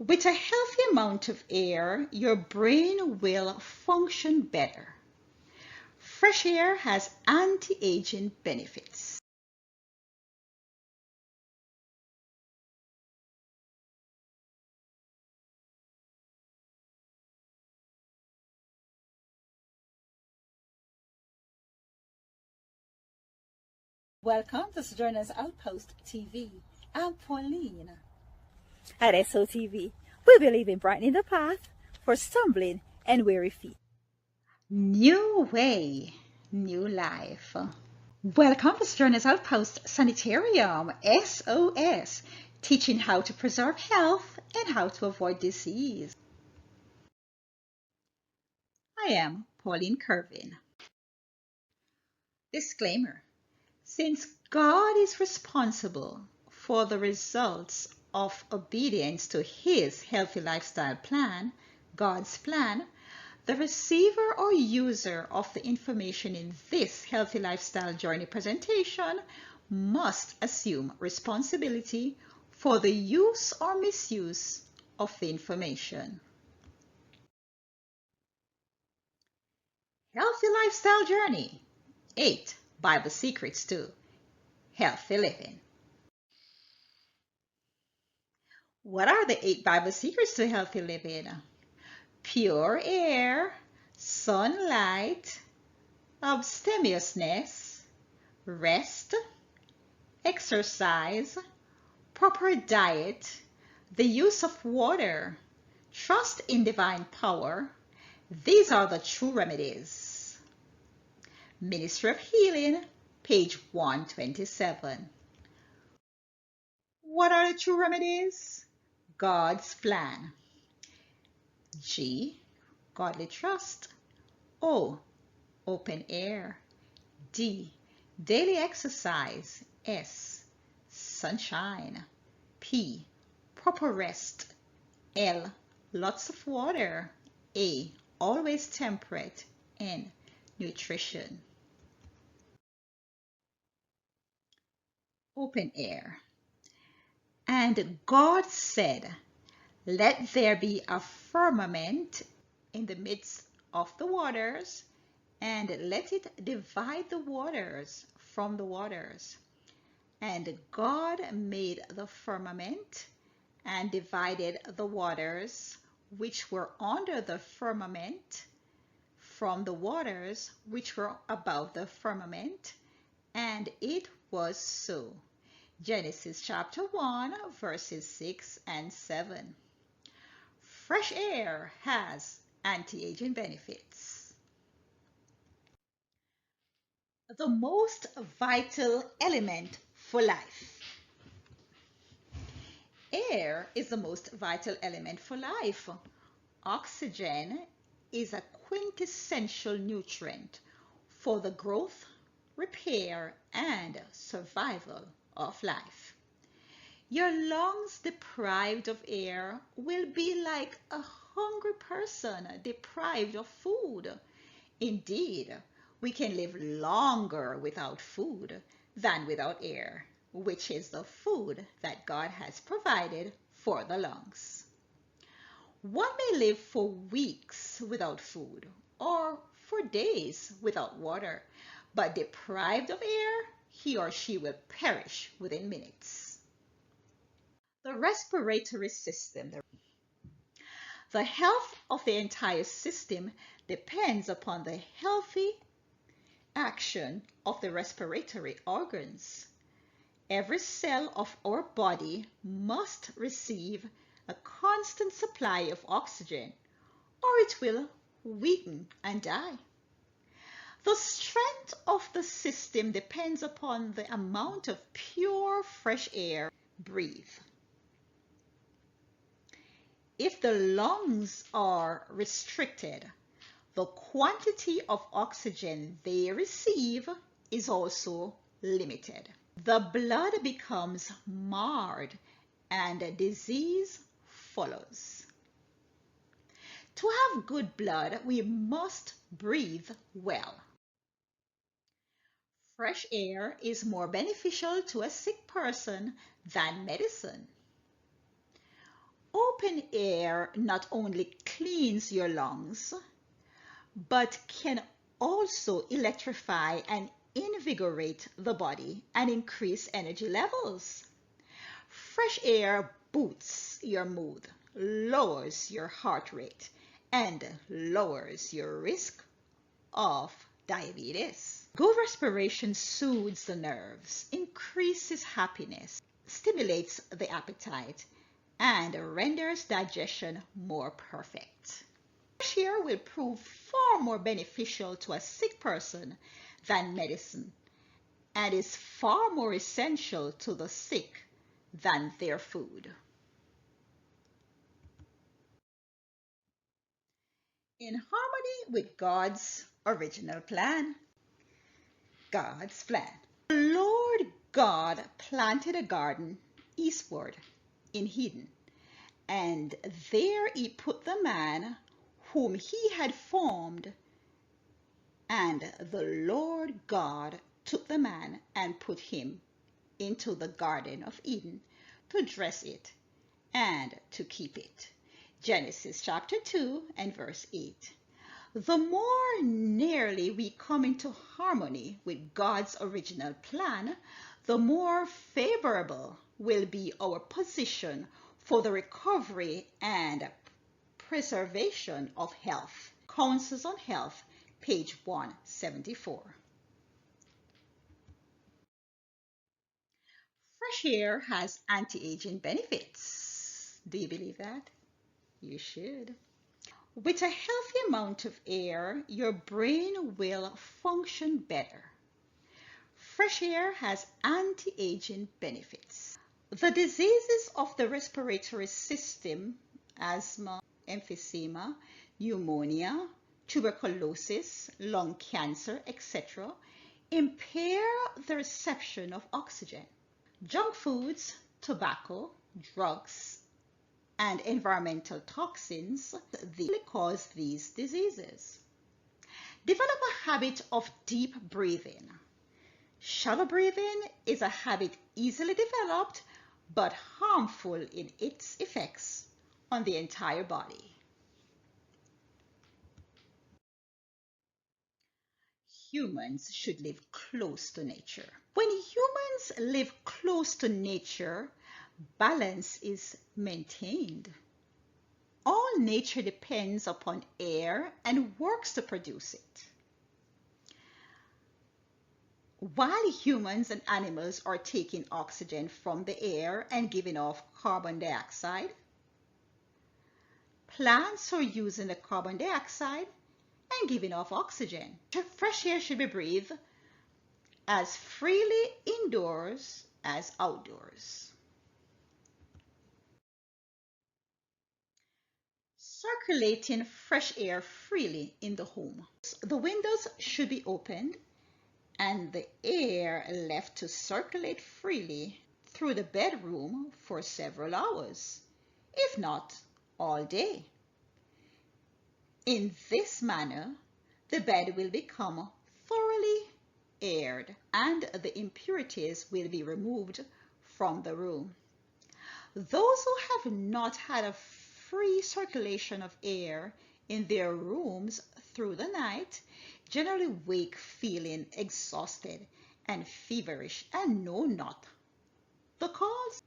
With a healthy amount of air, your brain will function better. Fresh air has anti-aging benefits. Welcome to Sojourners Outpost TV. I'm Pauline. At SOTV, we believe in brightening the path for stumbling and weary feet. New way, new life. Welcome to Sojourners Outpost Sanitarium, SOS, teaching how to preserve health and how to avoid disease. I am Pauline Kervin. Disclaimer. Since God is responsible for the results of obedience to His healthy lifestyle plan, God's plan, the receiver or user of the information in this healthy lifestyle journey presentation must assume responsibility for the use or misuse of the information. Healthy lifestyle journey. 8 Bible secrets to healthy living. What are the 8 Bible secrets to healthy living? Pure air, sunlight, abstemiousness, rest, exercise, proper diet, the use of water, trust in divine power. These are the true remedies. Ministry of Healing, page 127. What are the true remedies? God's plan. G. Godly trust. O. Open air. D. Daily exercise. S. Sunshine. P. Proper rest. L. Lots of water. A. Always temperate. N. Nutrition. Open air. And God said, let there be a firmament in the midst of the waters, and let it divide the waters from the waters. And God made the firmament and divided the waters which were under the firmament from the waters which were above the firmament, and it was so. Genesis chapter 1, verses 6 and 7. Fresh air has anti-aging benefits. The most vital element for life. Air is the most vital element for life. Oxygen is a quintessential nutrient for the growth, repair, and survival of life. Your lungs deprived of air will be like a hungry person deprived of food. Indeed, we can live longer without food than without air, which is the food that God has provided for the lungs. One may live for weeks without food or for days without water, but deprived of air, he or she will perish within minutes. The respiratory system. The health of the entire system depends upon the healthy action of the respiratory organs. Every cell of our body must receive a constant supply of oxygen, or it will weaken and die. The strength of the system depends upon the amount of pure fresh air breathed. If the lungs are restricted, the quantity of oxygen they receive is also limited. The blood becomes marred and disease follows. To have good blood, we must breathe well. Fresh air is more beneficial to a sick person than medicine. Open air not only cleans your lungs, but can also electrify and invigorate the body and increase energy levels. Fresh air boosts your mood, lowers your heart rate, and lowers your risk of diabetes. Good respiration soothes the nerves, increases happiness, stimulates the appetite, and renders digestion more perfect. Fresh air will prove far more beneficial to a sick person than medicine, and is far more essential to the sick than their food. In harmony with God's original plan. God's plan. The Lord God planted a garden eastward in Eden, and there he put the man whom he had formed. And the Lord God took the man and put him into the Garden of Eden to dress it and to keep it. Genesis chapter 2 and verse 8. The more nearly we come into harmony with God's original plan, the more favorable will be our position for the recovery and preservation of health. Counsels on Health, page 174. Fresh air has anti-aging benefits. Do you believe that? You should. With a healthy amount of air, your brain will function better. Fresh air has anti-aging benefits. The diseases of the respiratory system, asthma, emphysema, pneumonia, tuberculosis, lung cancer, etc., impair the reception of oxygen. Junk foods, tobacco, drugs, and environmental toxins cause these diseases. Develop a habit of deep breathing. Shallow breathing is a habit easily developed but harmful in its effects on the entire body. Humans should live close to nature. When humans live close to nature, balance is maintained. All nature depends upon air and works to produce it. While humans and animals are taking oxygen from the air and giving off carbon dioxide, plants are using the carbon dioxide and giving off oxygen. Fresh air should be breathed as freely indoors as outdoors. Circulating fresh air freely in the home. The windows should be opened and the air left to circulate freely through the bedroom for several hours, if not all day. In this manner, the bed will become thoroughly aired and the impurities will be removed from the room. Those who have not had a free circulation of air in their rooms through the night generally wake feeling exhausted and feverish and know not the cause.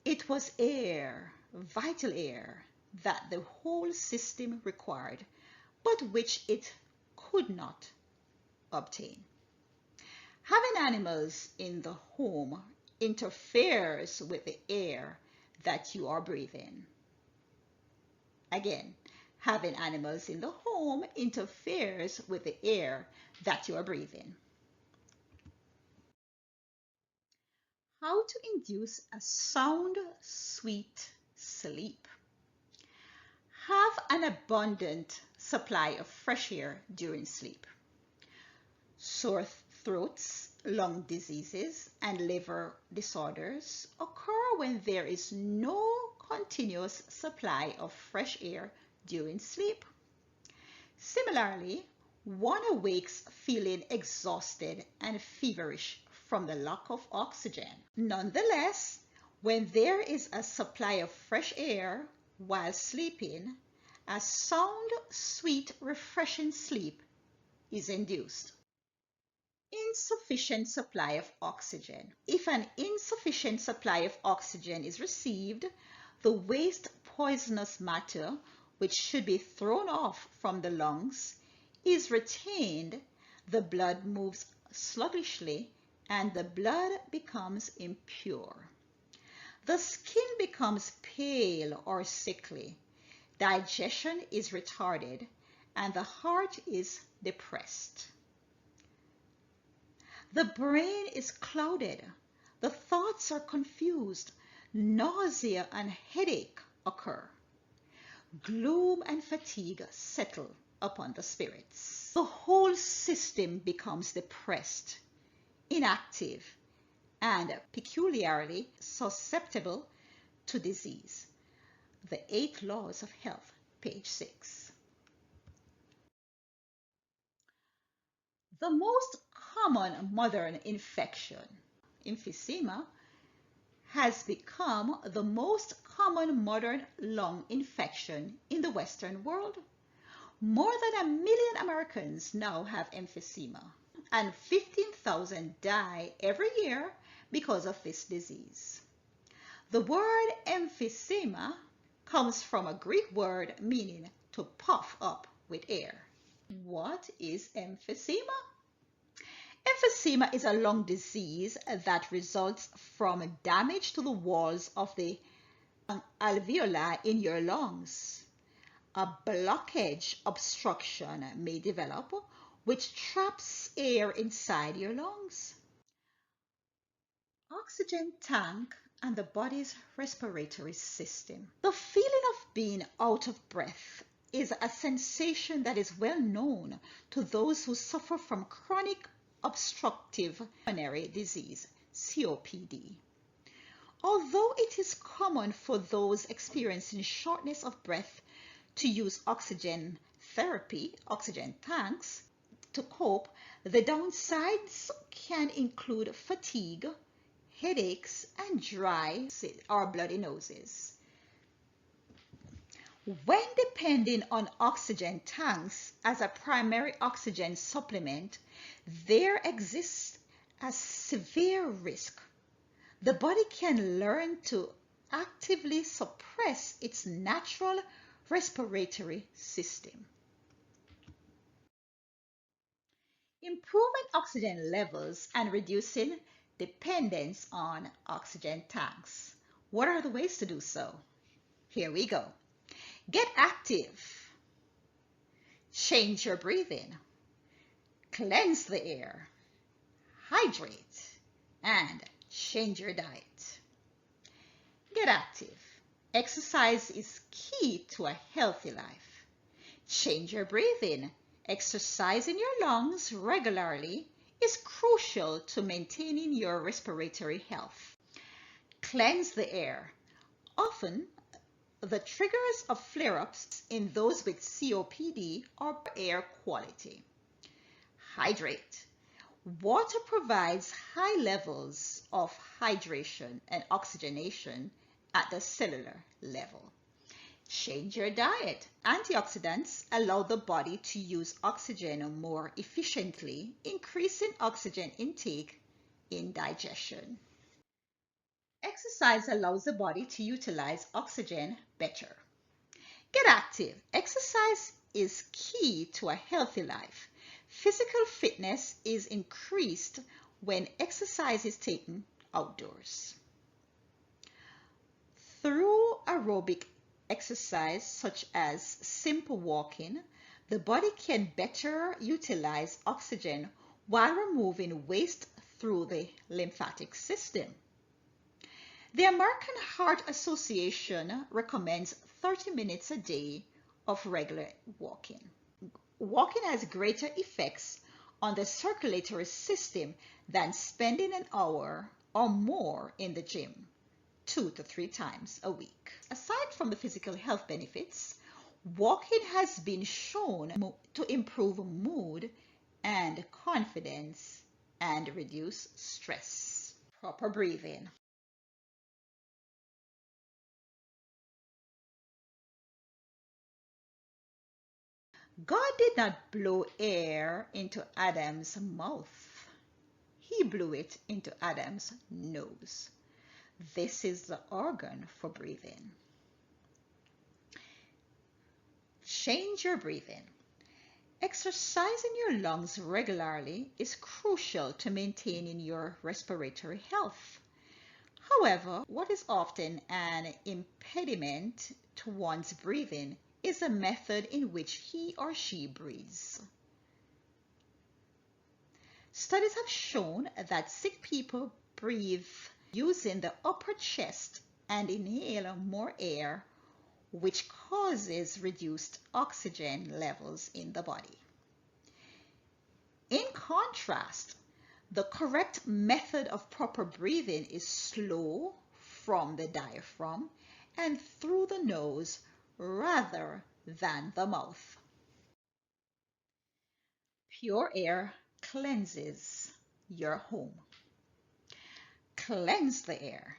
It was air, vital air, that the whole system required, but which it could not obtain. Having animals in the home interferes with the air that you are breathing. Again, having animals in the home interferes with the air that you are breathing. How to induce a sound, sweet sleep. Have an abundant supply of fresh air during sleep. Sore throats, lung diseases, and liver disorders occur when there is no continuous supply of fresh air during sleep. Similarly, one awakes feeling exhausted and feverish from the lack of oxygen. Nonetheless, When there is a supply of fresh air while sleeping, a sound, sweet, refreshing sleep is induced. Insufficient supply of oxygen. If an insufficient supply of oxygen is received, the waste poisonous matter, which should be thrown off from the lungs, is retained, the blood moves sluggishly, and the blood becomes impure. The skin becomes pale or sickly, digestion is retarded, and the heart is depressed. The brain is clouded, the thoughts are confused, nausea and headache occur. Gloom and fatigue settle upon the spirits. The whole system becomes depressed, inactive, and peculiarly susceptible to disease. The 8 Laws of Health, page 6. The most common modern infection, emphysema, has become the most common modern lung infection in the Western world. More than 1 million Americans now have emphysema, and 15,000 die every year because of this disease. The word emphysema comes from a Greek word meaning to puff up with air. What is emphysema? Emphysema is a lung disease that results from damage to the walls of the alveoli in your lungs. A blockage obstruction may develop, which traps air inside your lungs. Oxygen tank and the body's respiratory system. The feeling of being out of breath is a sensation that is well known to those who suffer from chronic obstructive pulmonary disease, COPD. Although it is common for those experiencing shortness of breath to use oxygen therapy, oxygen tanks, to cope, the downsides can include fatigue, headaches, and dry or bloody noses. When depending on oxygen tanks as a primary oxygen supplement, there exists a severe risk. The body can learn to actively suppress its natural respiratory system. Improving oxygen levels and reducing dependence on oxygen tanks. What are the ways to do so? Here we go. Get active. Change your breathing. Cleanse the air. Hydrate. And change your diet. Get active. Exercise is key to a healthy life. Change your breathing. Exercising your lungs regularly is crucial to maintaining your respiratory health. Cleanse the air. Often, the triggers of flare-ups in those with COPD are air quality. Hydrate. Water provides high levels of hydration and oxygenation at the cellular level. Change your diet. Antioxidants allow the body to use oxygen more efficiently, increasing oxygen intake in digestion. Exercise allows the body to utilize oxygen better. Get active. Exercise is key to a healthy life. Physical fitness is increased when exercise is taken outdoors. Through aerobic exercise such as simple walking, the body can better utilize oxygen while removing waste through the lymphatic system. The American Heart Association recommends 30 minutes a day of regular walking. Walking has greater effects on the circulatory system than spending an hour or more in the gym 2 to 3 times a week. Aside from the physical health benefits, walking has been shown to improve mood and confidence and reduce stress. Proper breathing. God did not blow air into Adam's mouth. He blew it into Adam's nose. This is the organ for breathing. Change your breathing. Exercising your lungs regularly is crucial to maintaining your respiratory health. However, what is often an impediment to one's breathing is the method in which he or she breathes. Studies have shown that sick people breathe using the upper chest and inhale more air, which causes reduced oxygen levels in the body. In contrast, the correct method of proper breathing is slow from the diaphragm and through the nose rather than the mouth. Pure air cleanses your home. Cleanse the air.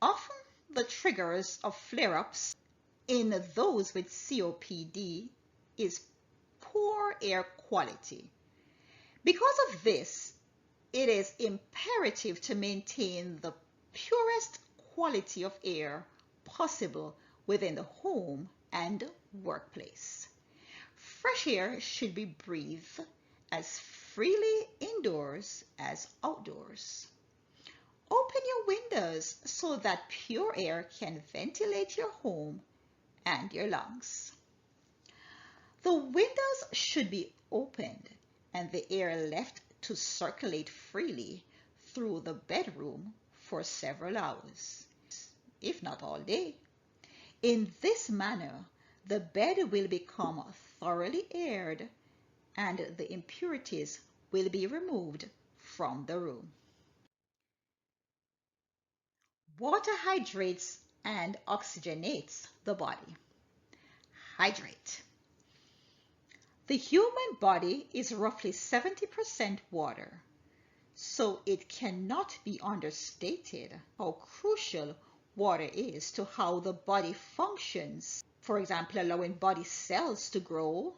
Often the triggers of flare-ups in those with COPD is poor air quality. Because of this, it is imperative to maintain the purest quality of air possible within the home and workplace. Fresh air should be breathed as freely indoors as outdoors. Open your windows so that pure air can ventilate your home and your lungs. The windows should be opened and the air left to circulate freely through the bedroom for several hours, if not all day. In this manner, the bed will become thoroughly aired and the impurities will be removed from the room. Water hydrates and oxygenates the body. Hydrate. The human body is roughly 70% water, so it cannot be understated how crucial water is to how the body functions. For example, allowing body cells to grow,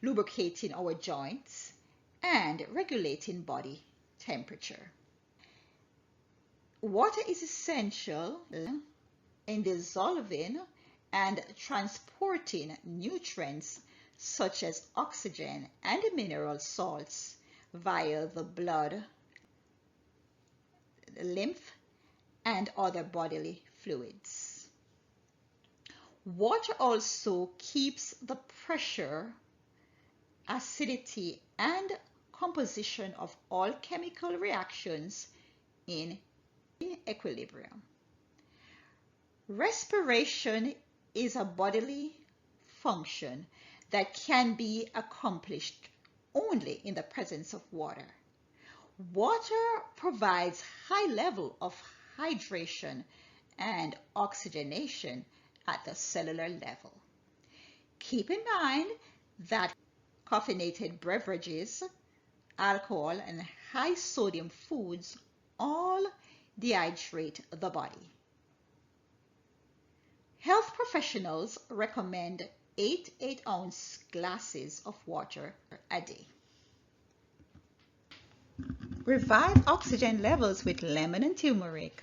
lubricating our joints, and regulating body temperature. Water is essential in dissolving and transporting nutrients such as oxygen and mineral salts via the blood, lymph, and other bodily fluids. Water also keeps the pressure, acidity, and composition of all chemical reactions in equilibrium. Respiration is a bodily function that can be accomplished only in the presence of water. Water provides high level of hydration and oxygenation at the cellular level. Keep in mind that caffeinated beverages, alcohol, and high sodium foods all dehydrate the body. Health professionals recommend 8 8-ounce glasses of water a day. Revive oxygen levels with lemon and turmeric.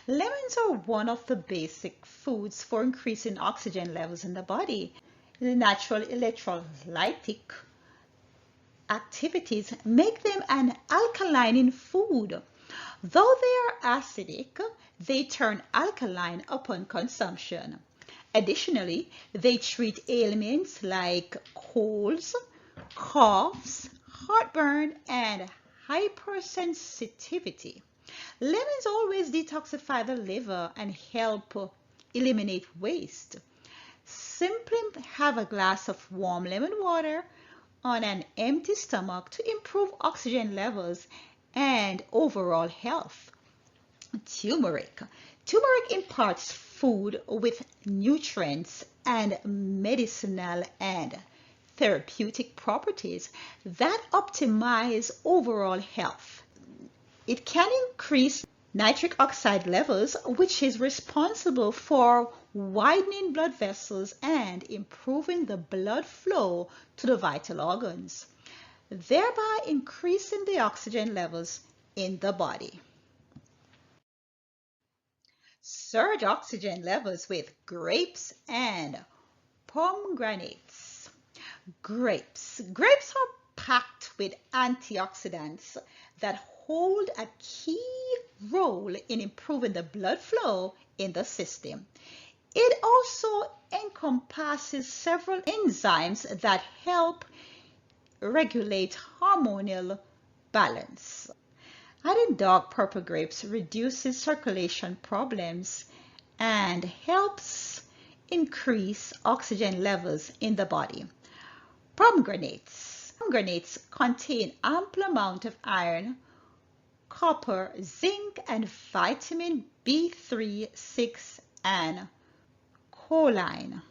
Lemons are one of the basic foods for increasing oxygen levels in the body. The natural electrolytic activities make them an alkaline food. Though they are acidic, they turn alkaline upon consumption. Additionally, they treat ailments like colds, coughs, heartburn, and hypersensitivity. Lemons always detoxify the liver and help eliminate waste. Simply have a glass of warm lemon water on an empty stomach to improve oxygen levels and overall health. Turmeric. Turmeric imparts food with nutrients and medicinal and therapeutic properties that optimize overall health. It can increase nitric oxide levels, which is responsible for widening blood vessels and improving the blood flow to the vital organs, thereby increasing the oxygen levels in the body. Surge oxygen levels with grapes and pomegranates. Grapes. Grapes are packed with antioxidants that hold a key role in improving the blood flow in the system. It also encompasses several enzymes that help regulate hormonal balance. Adding dark purple grapes reduces circulation problems and helps increase oxygen levels in the body. Pomegranates. Pomegranates contain ample amount of iron, copper, zinc, and vitamin B3, 6, and choline.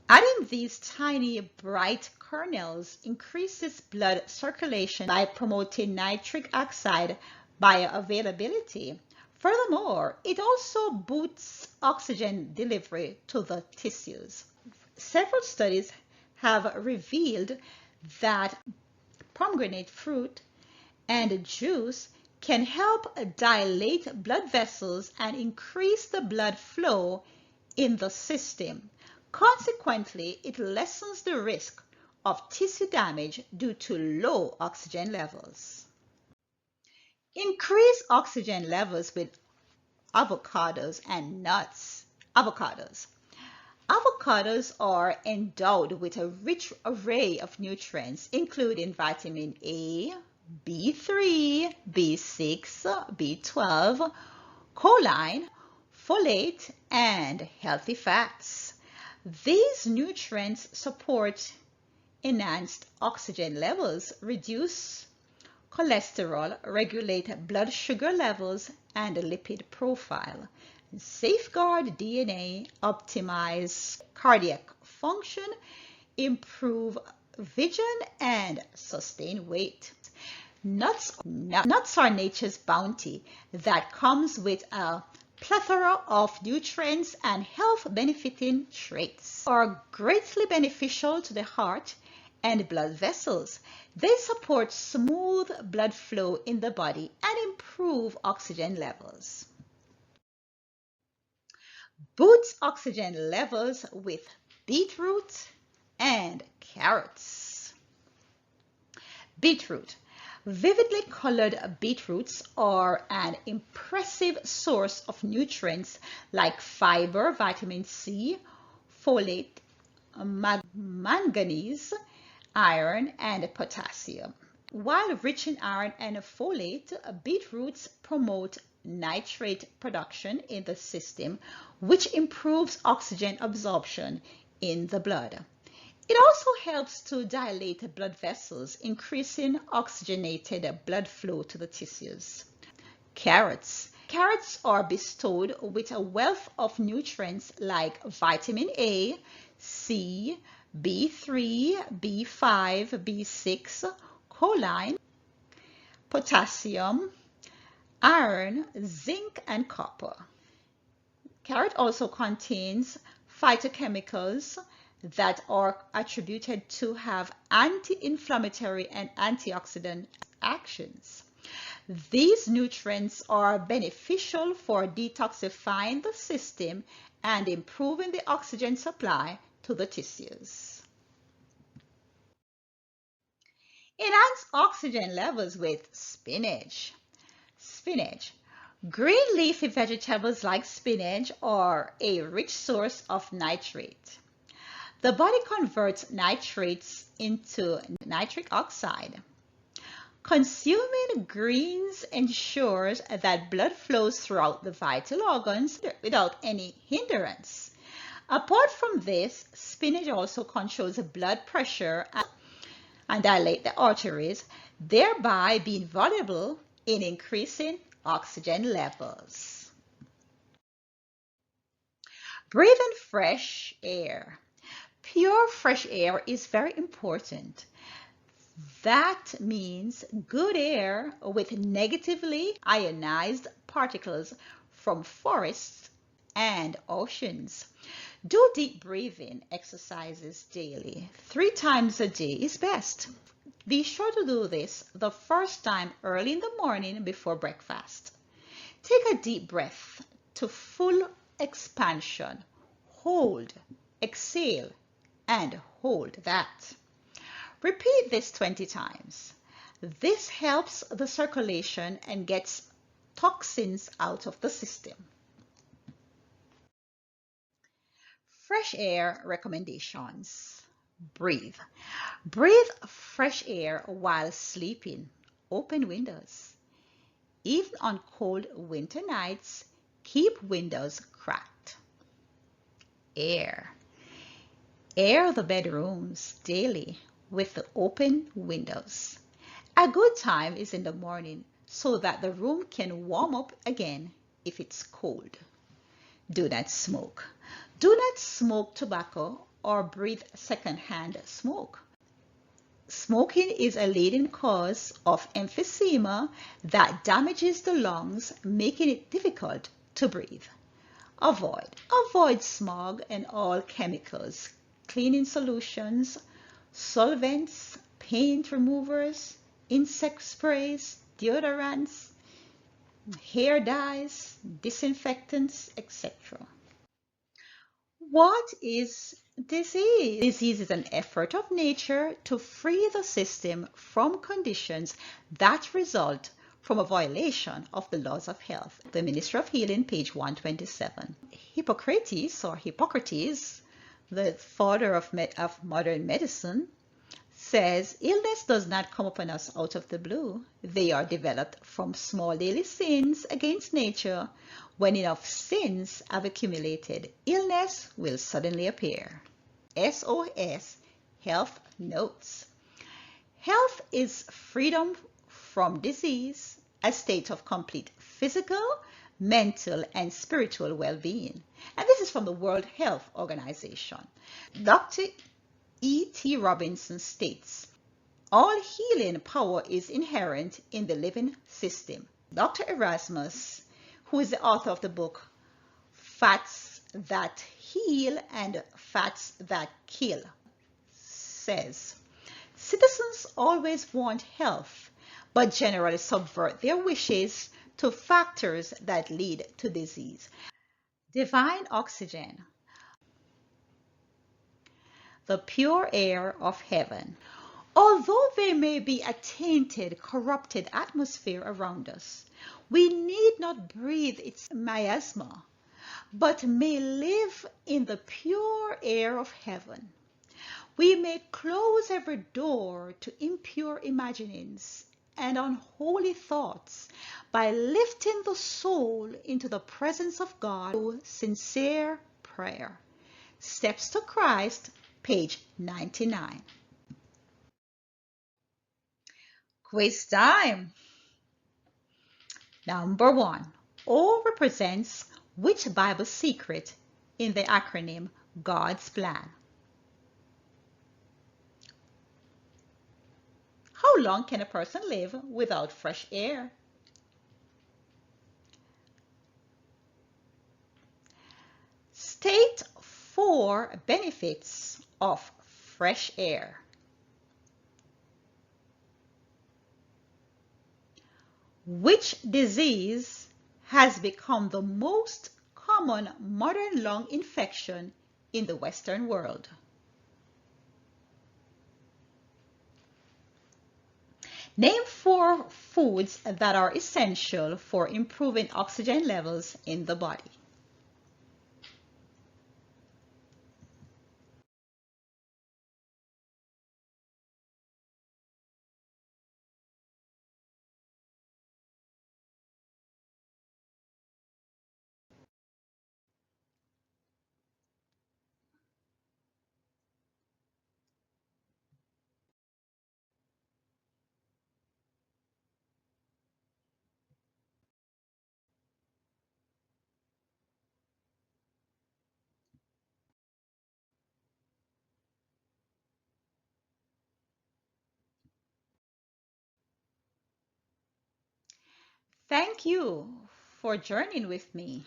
Adding these tiny bright kernels increases blood circulation by promoting nitric oxide bioavailability. Furthermore, it also boosts oxygen delivery to the tissues. Several studies have revealed that pomegranate fruit and juice can help dilate blood vessels and increase the blood flow in the system. Consequently, it lessens the risk of tissue damage due to low oxygen levels. Increase oxygen levels with avocados and nuts. Avocados. Avocados are endowed with a rich array of nutrients, including vitamin A, B3, B6, B12, choline, folate, and healthy fats. These nutrients support enhanced oxygen levels, reduce cholesterol, regulate blood sugar levels and lipid profile, safeguard DNA, optimize cardiac function, improve vision, and sustain weight. Nuts are nature's bounty that comes with a plethora of nutrients and health benefiting traits. Are greatly beneficial to the heart and blood vessels. They support smooth blood flow in the body and improve oxygen levels. Boosts oxygen levels with beetroot and carrots. Beetroot. Vividly colored beetroots are an impressive source of nutrients like fiber, vitamin C, folate, manganese, iron, and potassium. While rich in iron and folate, beetroots promote nitrate production in the system, which improves oxygen absorption in the blood. It also helps to dilate blood vessels, increasing oxygenated blood flow to the tissues. Carrots. Carrots are bestowed with a wealth of nutrients like vitamin A, C, B3, B5, B6, choline, potassium, iron, zinc, and copper. Carrot also contains phytochemicals that are attributed to have anti-inflammatory and antioxidant actions. These nutrients are beneficial for detoxifying the system and improving the oxygen supply to the tissues. Enhance oxygen levels with spinach. Spinach. Green leafy vegetables like spinach are a rich source of nitrate. The body converts nitrates into nitric oxide. Consuming greens ensures that blood flows throughout the vital organs without any hindrance. Apart from this, spinach also controls the blood pressure and dilate the arteries, thereby being valuable in increasing oxygen levels. Breathing fresh air. Pure fresh air is very important. That means good air with negatively ionized particles from forests and oceans. Do deep breathing exercises daily. 3 times a day is best. Be sure to do this the first time early in the morning before breakfast. Take a deep breath to full expansion. Hold, exhale, and hold that. Repeat this 20 times. This helps the circulation and gets toxins out of the system. Fresh air recommendations. Breathe. Breathe fresh air while sleeping. Open windows. Even on cold winter nights, keep windows cracked. Air. Air the bedrooms daily with the open windows. A good time is in the morning so that the room can warm up again if it's cold. Do not smoke. Do not smoke tobacco or breathe secondhand smoke. Smoking is a leading cause of emphysema that damages the lungs, making it difficult to breathe. Avoid smog and all chemicals, cleaning solutions, solvents, paint removers, insect sprays, deodorants, hair dyes, disinfectants, etc. What is disease? Disease is an effort of nature to free the system from conditions that result from a violation of the laws of health. The Ministry of Healing, page 127. Hippocrates, the father of modern medicine, says illness does not come upon us out of the blue. They are developed from small daily sins against nature. When enough sins have accumulated, illness will suddenly appear. SOS Health Notes. Health is freedom from disease, a state of complete physical, mental, and spiritual well-being. And this is from the World Health Organization. Dr. E.T. Robinson states, all healing power is inherent in the living system. Dr. Erasmus, who is the author of the book Fats That Heal and Fats That Kill, says, citizens always want health, but generally subvert their wishes to factors that lead to disease. Divine oxygen. The pure air of heaven. Although there may be a tainted, corrupted atmosphere around us, we need not breathe its miasma, but may live in the pure air of heaven. We may close every door to impure imaginings and unholy thoughts by lifting the soul into the presence of God through sincere prayer. Steps to Christ, page 99. Quiz time. Number 1. O represents which Bible secret in the acronym God's Plan? How long can a person live without fresh air? State 4 benefits of fresh air. Which disease has become the most common modern lung infection in the Western world? Name 4 foods that are essential for improving oxygen levels in the body. Thank you for journeying with me.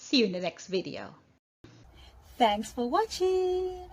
See you in the next video. Thanks for watching.